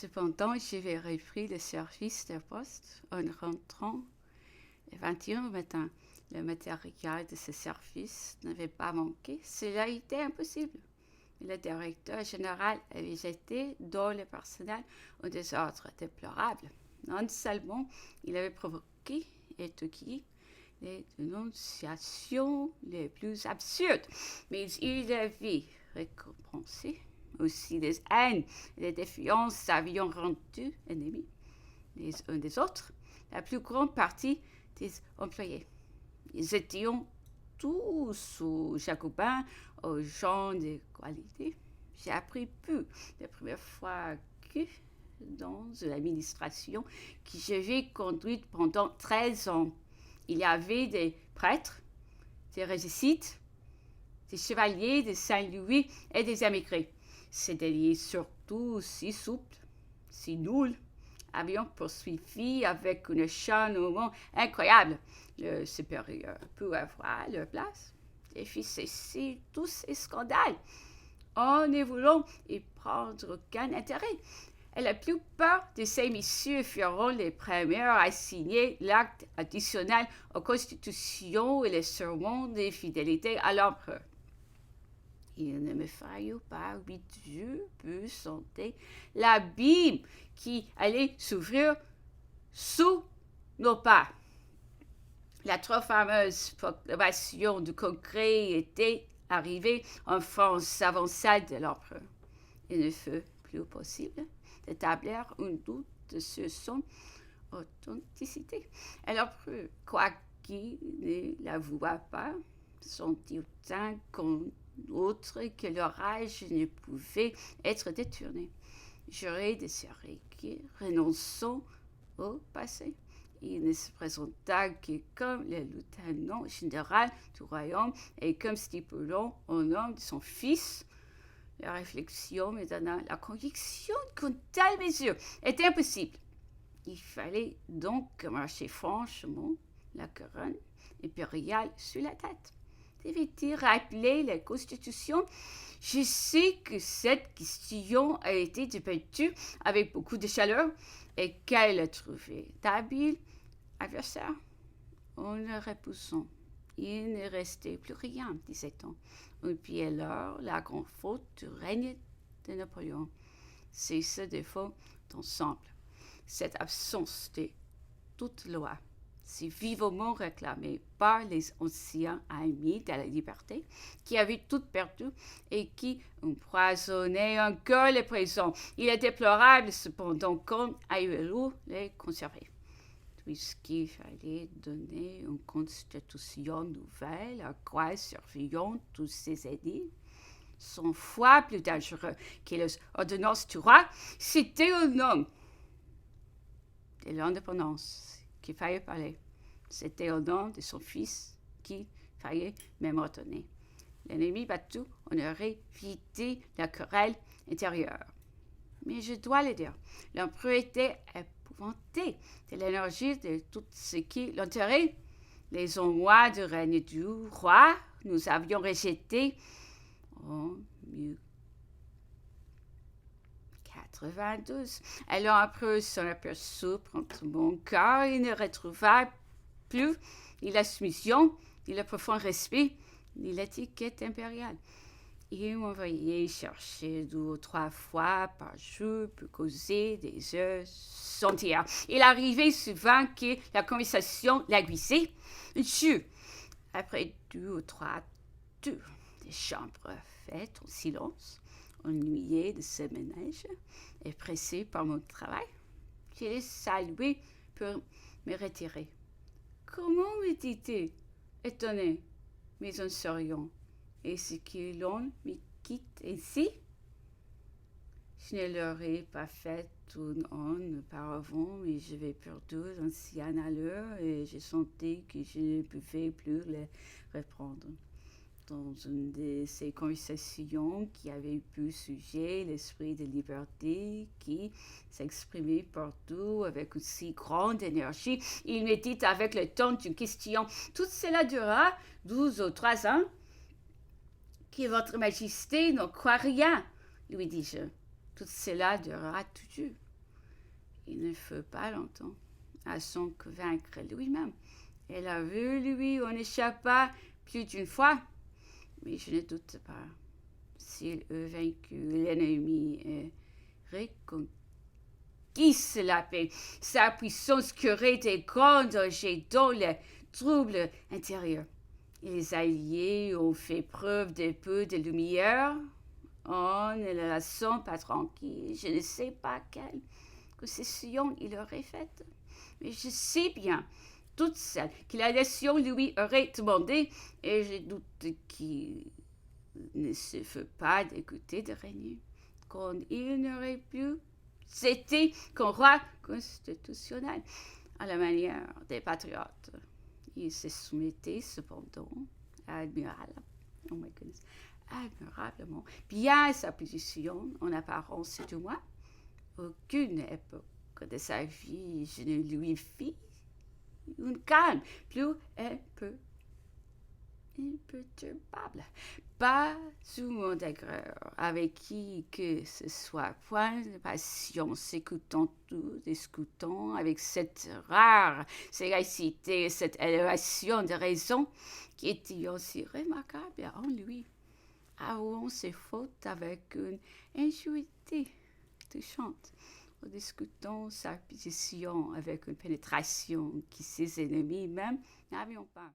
Cependant, j'avais repris le service de poste en rentrant le 21 au matin. Le matériel de ce service n'avait pas manqué. Cela était impossible. Le directeur général avait jeté dans le personnel un désordre déplorable. Non seulement il avait provoqué et étudié les dénonciations les plus absurdes, mais il avait récompensé aussi les haines et les défiances ayant rendu ennemis les uns des autres la plus grande partie des employés. Ils étaient tous aux jacobins, aux gens de qualité. J'ai appris peu la première fois que dans l'administration que j'avais conduite pendant 13 ans, il y avait des prêtres, des régicides, des chevaliers de Saint-Louis et des émigrés. Ces derniers, surtout si souples, si nuls, avaient poursuivi avec un acharnement incroyable. Le supérieur peut avoir leur place et fit cesser tous ces scandales en ne voulant y prendre aucun intérêt. Et la plupart de ces messieurs furent les premiers à signer l'acte additionnel aux constitutions et les serments de fidélité à l'empereur. Il ne me fallut pas 8 jours pour sentir l'abîme qui allait s'ouvrir sous nos pas. La trop fameuse proclamation du Congrès était arrivée en France avant celle de l'empereur. Il ne fut plus possible d'établir un doute sur son authenticité. Et l'empereur, quoiqu'il ne l'avoua pas, sentit autant qu'autre que l'orage ne pouvait être détourné. J'aurais désiré que, renonçant au passé, il ne se présenta que comme le lieutenant général du royaume et comme stipulant au nom de son fils. La réflexion me donna la conviction qu'une telle mesure était impossible. Il fallait donc marcher franchement la couronne impériale sur la tête. Devait-il rappeler la Constitution? Je sais que cette question a été débattue avec beaucoup de chaleur et qu'elle a trouvé d'habiles adversaires. En le repoussant, il ne restait plus rien, disait-on. Et puis alors, la grande faute du règne de Napoléon, c'est ce défaut d'ensemble, cette absence de toute loi, si vivement réclamée par les anciens amis de la liberté, qui avaient tout perdu et qui empoisonnaient encore les présents. Il est déplorable cependant qu'on ait voulu les conserver, puisqu'il fallait donner une constitution nouvelle à quoi surveillant tous ces édits, 100 fois plus dangereux que les ordonnances du roi. C'était un homme de l'indépendance qu'il fallait parler. C'était au nom de son fils qu'il fallait même ordonner. L'ennemi battu, on aurait évité la querelle intérieure. Mais je dois le dire, l'empereur était épouvanté de l'énergie de tout ce qui l'entourait. Les mois du règne du roi, nous avions rejeté en 1092. Alors l'empereur s'en aperçut promptement car il ne retrouva plus ni la soumission, ni le profond respect, ni l'étiquette impériale. Il m'envoyait chercher 2 ou 3 fois par jour pour causer des heures entières. Il arrivait souvent que la conversation l'aiguisait. Un jour, après 2 ou 3 tours des chambres faites en silence, ennuyé de ce ménage et pressé par mon travail, je l'ai salué pour me retirer. Comment me dit-il, étonné, mais en souriant, est-ce que l'on me quitte ainsi? Je ne l'aurais pas fait une an auparavant, mais j'avais perdu l'ancienne allure et je sentais que je ne pouvais plus le reprendre. Dans une de ces conversations qui avait pour sujet l'esprit de liberté qui s'exprimait partout avec une si grande énergie, il me dit avec le ton d'une question: tout cela dura 12 ou 3 ans, que votre majesté n'en croit rien, lui dis-je. Tout cela durera toujours. il ne fut pas longtemps à s'en convaincre lui-même. Elle a vu, lui, on échappa plus d'une fois, mais je ne doute pas. S'il eût vaincu l'ennemi et reconquis la paix, sa puissance aurait été grande dans le trouble intérieur. Et les alliés ont fait preuve de peu de lumière. On ne la laissant pas tranquille. Je ne sais pas quelle concession il aurait faite, mais je sais bien toutes celles que la nation lui aurait demandées, et je doute qu'il ne se fût pas d'écouter de régner, quand il n'aurait pu. C'était qu'un roi constitutionnel, à la manière des patriotes. Il se soumettait cependant admirablement bien à sa position, en apparence du moins. Aucune époque de sa vie je ne lui fis une calme plus imperturbable. Pas sous mon aigreur, avec qui que ce soit, point de patience, écoutant tout, discutant avec cette rare sagacité, cette élévation de raison qui était aussi remarquable en lui, avouant ses fautes avec une ingenuité touchante, en discutant sa position avec une pénétration que ses ennemis même n'avaient pas.